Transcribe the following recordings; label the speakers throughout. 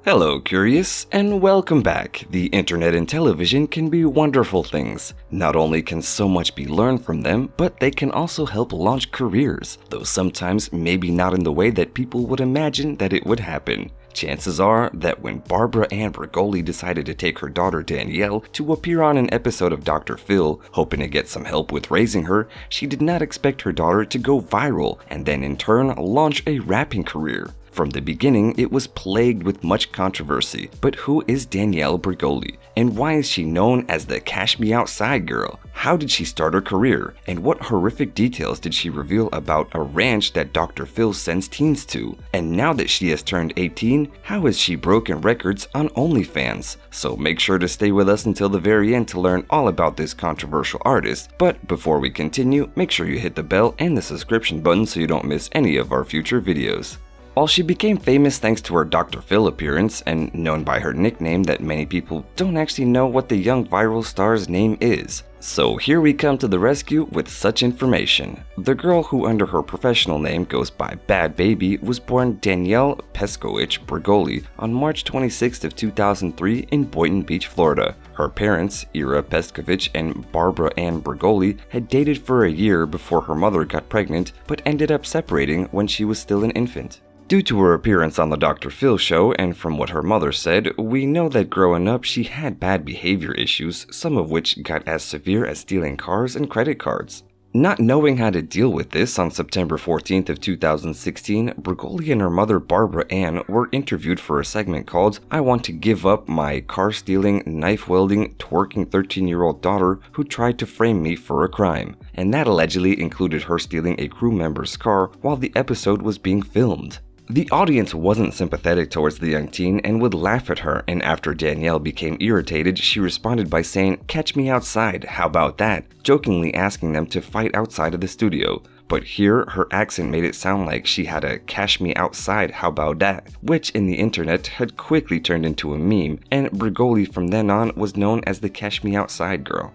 Speaker 1: Hello, curious, and welcome back. The internet and television can be wonderful things. Not only can so much be learned from them, but they can also help launch careers, though sometimes maybe not in the way that people would imagine that it would happen. Chances are that when Barbara Ann Bregoli decided to take her daughter Danielle to appear on an episode of Dr. Phil, hoping to get some help with raising her, she did not expect her daughter to go viral and then in turn launch a rapping career. From the beginning, it was plagued with much controversy, but who is Danielle Bregoli? And why is she known as the Cash Me Outside Girl? How did she start her career? And what horrific details did she reveal about a ranch that Dr. Phil sends teens to? And now that she has turned 18, how has she broken records on OnlyFans? So make sure to stay with us until the very end to learn all about this controversial artist. But before we continue, make sure you hit the bell and the subscription button so you don't miss any of our future videos. While she became famous thanks to her Dr. Phil appearance and known by her nickname that many people don't actually know what the young viral star's name is. So here we come to the rescue with such information. The girl who under her professional name goes by Bhad Bhabie was born Danielle Pescowich Bregoli on March 26th of 2003 in Boynton Beach, Florida. Her parents, Ira Pescovich and Barbara Ann Bregoli, had dated for a year before her mother got pregnant but ended up separating when she was still an infant. Due to her appearance on the Dr. Phil show and from what her mother said, we know that growing up she had bad behavior issues, some of which got as severe as stealing cars and credit cards. Not knowing how to deal with this, on September 14th of 2016, Bregoli and her mother Barbara Ann were interviewed for a segment called "I Want to Give Up My Car-Stealing, Knife-Wielding, Twerking 13-year-old Daughter Who Tried to Frame Me for a Crime," and that allegedly included her stealing a crew member's car while the episode was being filmed. The audience wasn't sympathetic towards the young teen and would laugh at her, and after Danielle became irritated, she responded by saying, "Catch me outside, how about that?" jokingly asking them to fight outside of the studio. But here, her accent made it sound like she had a "cash me outside, how about that," which in the internet had quickly turned into a meme, and Bregoli from then on was known as the Cash Me Outside Girl.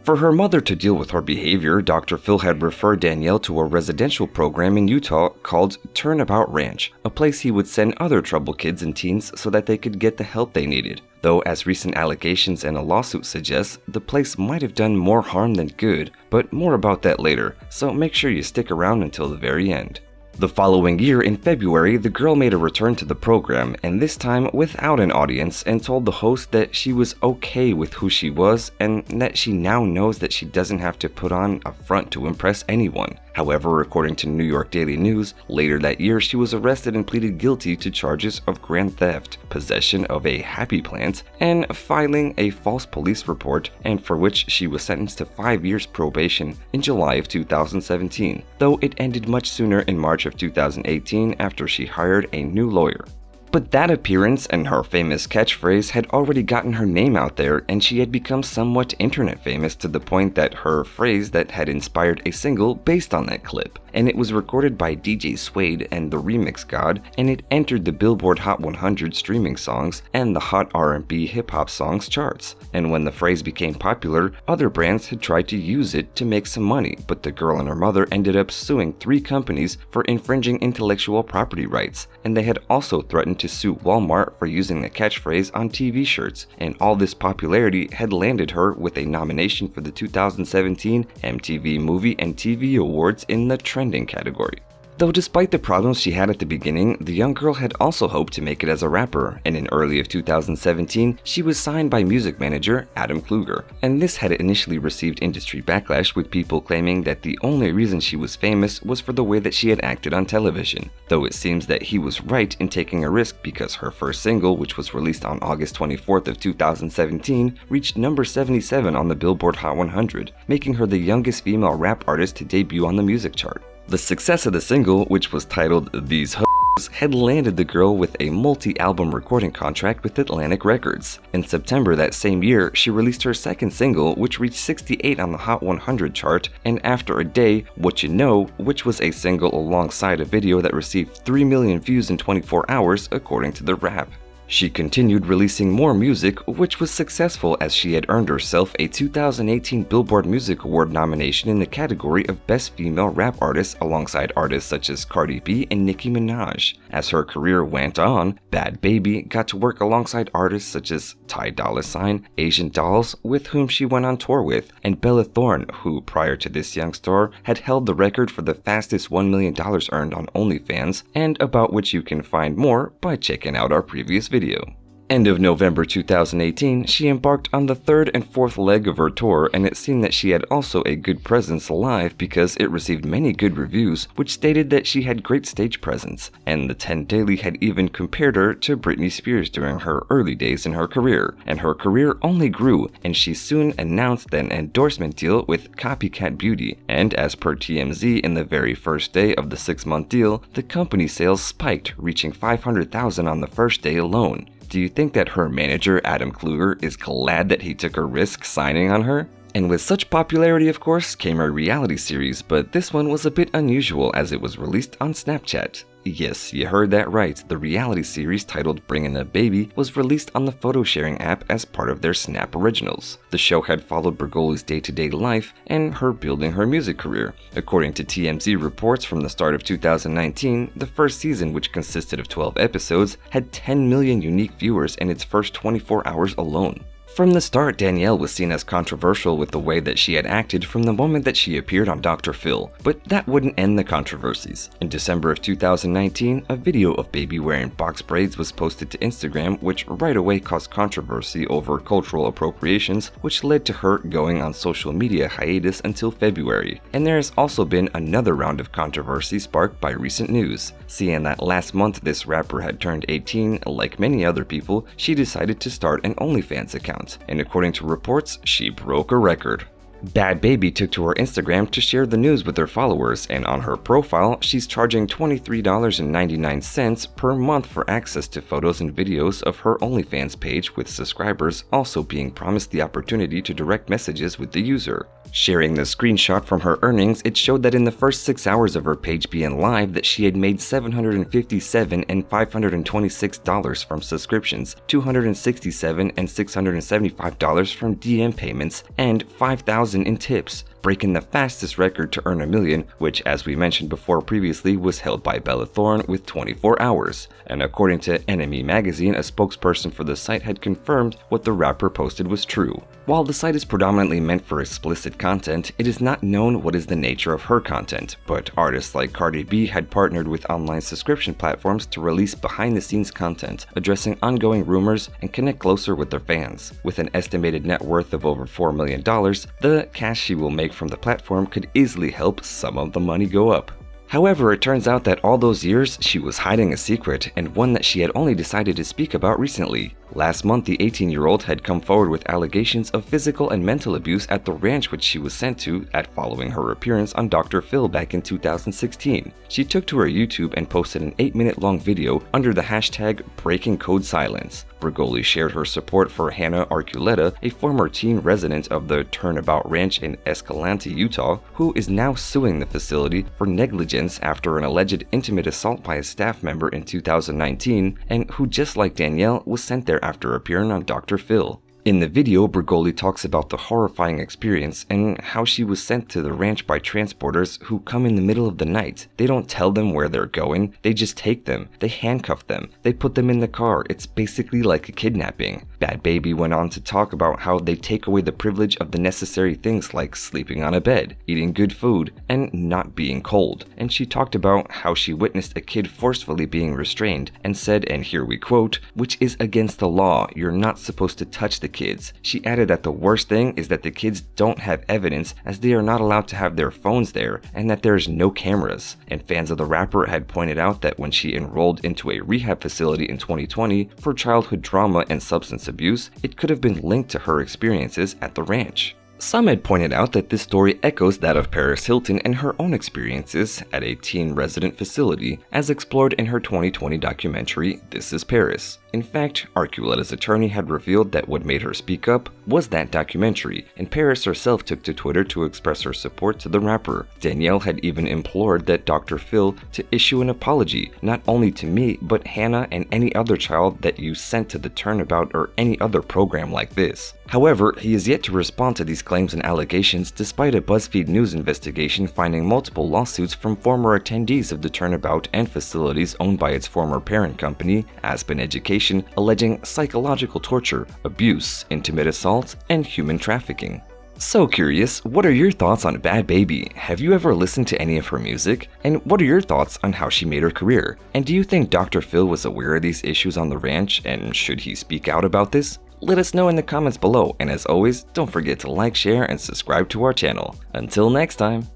Speaker 1: For her mother to deal with her behavior, Dr. Phil had referred Danielle to a residential program in Utah called Turnabout Ranch, a place he would send other troubled kids and teens so that they could get the help they needed. Though, as recent allegations and a lawsuit suggest, the place might have done more harm than good, but more about that later, so make sure you stick around until the very end. The following year, in February, the girl made a return to the program, and this time without an audience, and told the host that she was okay with who she was and that she now knows that she doesn't have to put on a front to impress anyone. However, according to New York Daily News, later that year she was arrested and pleaded guilty to charges of grand theft, possession of a happy plant, and filing a false police report, and for which she was sentenced to 5 years probation in July of 2017, though it ended much sooner in March of 2018 after she hired a new lawyer. But that appearance and her famous catchphrase had already gotten her name out there, and she had become somewhat internet famous to the point that her phrase that had inspired a single based on that clip. And it was recorded by DJ Suede and the Remix God, and it entered the Billboard Hot 100 streaming songs and the Hot R&B hip-hop songs charts. And when the phrase became popular, other brands had tried to use it to make some money, but the girl and her mother ended up suing 3 companies for infringing intellectual property rights, and they had also threatened to sue Walmart for using the catchphrase on TV shirts, and all this popularity had landed her with a nomination for the 2017 MTV Movie and TV Awards in the Trending category. Though despite the problems she had at the beginning, the young girl had also hoped to make it as a rapper, and in early of 2017, she was signed by music manager Adam Kluger, and this had initially received industry backlash, with people claiming that the only reason she was famous was for the way that she had acted on television, though it seems that he was right in taking a risk because her first single, which was released on August 24th of 2017, reached number 77 on the Billboard Hot 100, making her the youngest female rap artist to debut on the music chart. The success of the single, which was titled "These Hoes," had landed the girl with a multi-album recording contract with Atlantic Records. In September that same year, she released her second single, which reached 68 on the Hot 100 chart, and After a Day, What You Know, which was a single alongside a video that received 3 million views in 24 hours according to The Wrap. She continued releasing more music, which was successful as she had earned herself a 2018 Billboard Music Award nomination in the category of Best Female Rap Artist alongside artists such as Cardi B and Nicki Minaj. As her career went on, Bhad Bhabie got to work alongside artists such as Ty Dolla $ign, Asian Dolls, with whom she went on tour with, and Bella Thorne, who prior to this young star had held the record for the fastest $1 million earned on OnlyFans, and about which you can find more by checking out our previous video. End of November 2018, she embarked on the third and fourth leg of her tour, and it seemed that she had also a good presence live because it received many good reviews which stated that she had great stage presence, and the 10 Daily had even compared her to Britney Spears during her early days in her career, and her career only grew, and she soon announced an endorsement deal with Copycat Beauty, and as per TMZ, in the very first day of the 6-month deal, the company sales spiked, reaching 500,000 on the first day alone. Do you think that her manager, Adam Kluger, is glad that he took a risk signing on her? And with such popularity, of course, came a reality series, but this one was a bit unusual as it was released on Snapchat. Yes, you heard that right, the reality series titled Bringin' a Baby was released on the photo sharing app as part of their Snap Originals. The show had followed Bregoli's day-to-day life and her building her music career. According to TMZ reports from the start of 2019, the first season, which consisted of 12 episodes, had 10 million unique viewers in its first 24 hours alone. From the start, Danielle was seen as controversial with the way that she had acted from the moment that she appeared on Dr. Phil, but that wouldn't end the controversies. In December of 2019, a video of Baby wearing box braids was posted to Instagram, which right away caused controversy over cultural appropriations, which led to her going on social media hiatus until February. And there has also been another round of controversy sparked by recent news. Seeing that last month this rapper had turned 18, like many other people, she decided to start an OnlyFans account. And according to reports, she broke a record. Bhad Bhabie took to her Instagram to share the news with her followers, and on her profile, she's charging $23.99 per month for access to photos and videos of her OnlyFans page, with subscribers also being promised the opportunity to direct messages with the user. Sharing the screenshot from her earnings, it showed that in the first 6 hours of her page being live that she had made $757 and $526 from subscriptions, $267 and $675 from DM payments, and $5,000 in tips, breaking the fastest record to earn $1 million, which, as we mentioned before previously, was held by Bella Thorne with 24 hours. And according to Enemy magazine, a spokesperson for the site had confirmed what the rapper posted was true. While the site is predominantly meant for explicit content, it is not known what is the nature of her content, but artists like Cardi B had partnered with online subscription platforms to release behind-the-scenes content, addressing ongoing rumors and connect closer with their fans. With an estimated net worth of over $4 million, the cash she will make from the platform could easily help some of the money go up. However, it turns out that all those years she was hiding a secret, and one that she had only decided to speak about recently. Last month, the 18-year-old had come forward with allegations of physical and mental abuse at the ranch which she was sent to following her appearance on Dr. Phil back in 2016. She took to her YouTube and posted an 8-minute-long video under the hashtag Breaking Code Silence. Bregoli shared her support for Hannah Arculeta, a former teen resident of the Turnabout Ranch in Escalante, Utah, who is now suing the facility for negligence after an alleged intimate assault by a staff member in 2019, and who, just like Danielle, was sent there after appearing on Dr. Phil. In the video, Bregoli talks about the horrifying experience and how she was sent to the ranch by transporters who come in the middle of the night. They don't tell them where they're going, they just take them, they handcuff them, they put them in the car. It's basically like a kidnapping. Bhad Bhabie went on to talk about how they take away the privilege of the necessary things like sleeping on a bed, eating good food, and not being cold. And she talked about how she witnessed a kid forcefully being restrained and said, and here we quote, "which is against the law, you're not supposed to touch the kids." She added that the worst thing is that the kids don't have evidence as they are not allowed to have their phones there and that there is no cameras. And fans of the rapper had pointed out that when she enrolled into a rehab facility in 2020 for childhood trauma and substance abuse, it could have been linked to her experiences at the ranch. Some had pointed out that this story echoes that of Paris Hilton and her own experiences at a teen resident facility, as explored in her 2020 documentary, This is Paris. In fact, Arculetta's attorney had revealed that what made her speak up was that documentary, and Paris herself took to Twitter to express her support to the rapper. Danielle had even implored that Dr. Phil to issue an apology, not only to me, but Hannah and any other child that you sent to the Turnabout or any other program like this. However, he is yet to respond to these claims and allegations despite a BuzzFeed News investigation finding multiple lawsuits from former attendees of the Turnabout and facilities owned by its former parent company, Aspen Education, alleging psychological torture, abuse, intimate assault, and human trafficking. So curious, what are your thoughts on Bhad Bhabie? Have you ever listened to any of her music? And what are your thoughts on how she made her career? And do you think Dr. Phil was aware of these issues on the ranch, and should he speak out about this? Let us know in the comments below, and as always, don't forget to like, share, and subscribe to our channel. Until next time!